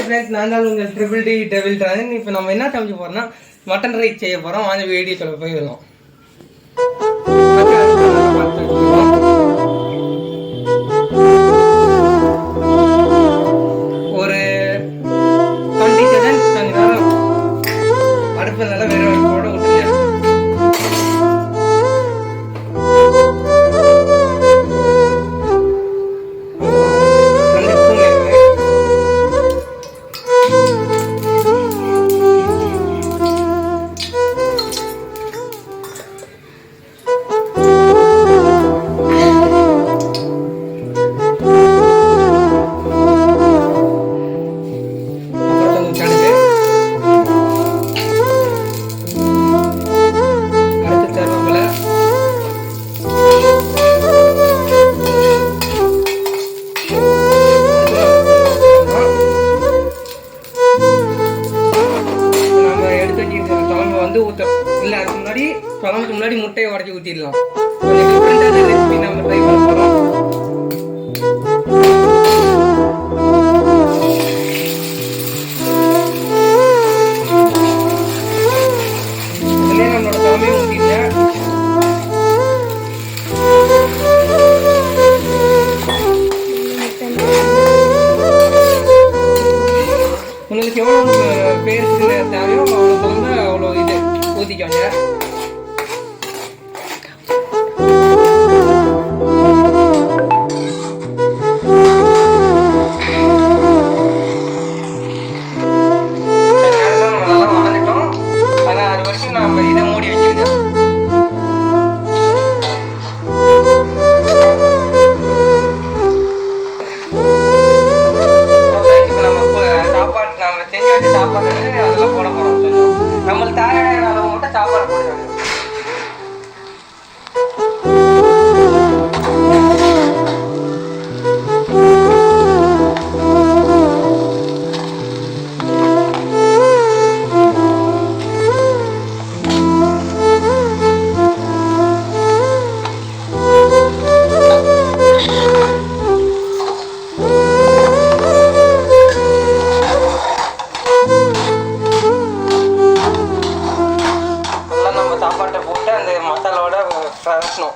Friends, நான் தான் உங்கள் ட்ரிபிள் டி டெவில் ட்ராகன். இப்போ நம்ம என்ன சமைக்க போகிறோம்னா மட்டன் ரைஸ் செய்ய போகிறோம். அந்த வீடியோக்குள்ள போயிடலாம். ஒரு 20 செகண்ட் கொஞ்ச நேரம் அடுப்பு நல்லா வேற போட விட்டுருங்க. இல்லை, அதுக்கு முன்னாடி குழம்புக்கு முன்னாடி முட்டையை உடச்சி ஊற்றிடலாம். கொஞ்சம் டிஃப்ரெண்டான ரெசிபி நம்ம ட்ரை பண்ண போகிறோம். இதுலேயே நம்மளோட குழம்பையும் ஊற்றிட்டேன். உங்களுக்கு எவ்வளோ பேருக்கு தேவையோ அவ்வளோ தகுந்த அவ்வளோ இது ஊற்றிக்கோங்க. நல்லா வளர்ந்துட்டோம். ஆனால் அது வரைக்கும் நம்ம இதை மூடி வச்சுருக்கோம். சாப்பாடு அதெல்லாம் போட போகிறோம். நம்மளுக்கு தேவையான அளவு மட்டும் சாப்பாடு போடுவாங்க. சாப்பாட்டை போட்டு அந்த மசாலாவோட ஃப்ரெஷ்னும்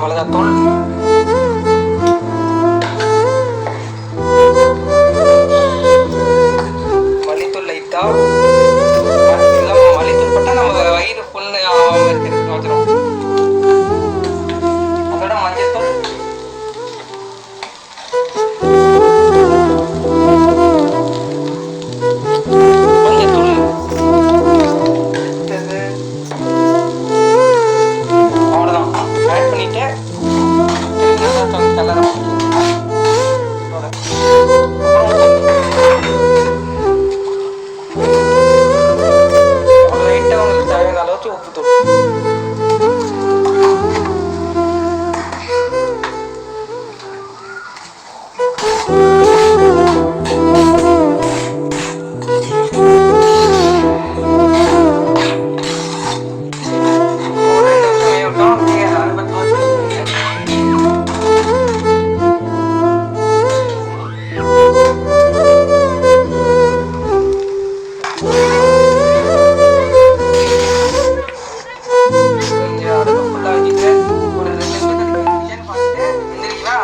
மிளகாத்தூள், மல்லித்தூள் லைட்டா, மல்லித்தூள் போட்டால் நம்ம வயிறு புண்ணு இருக்கிறது வச்சிடும். அதோட மஞ்சத்தூள், அவ்வளோதான் ஆட் பண்ணிட்டு கலர் லைட்டாக உங்களுக்கு தேவையான அளவுக்கு உப்புத்தூள்.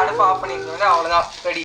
அடுப்பு ஆஃப் பண்ணிக்கோங்க. அவ்வளோதான், ரெடி.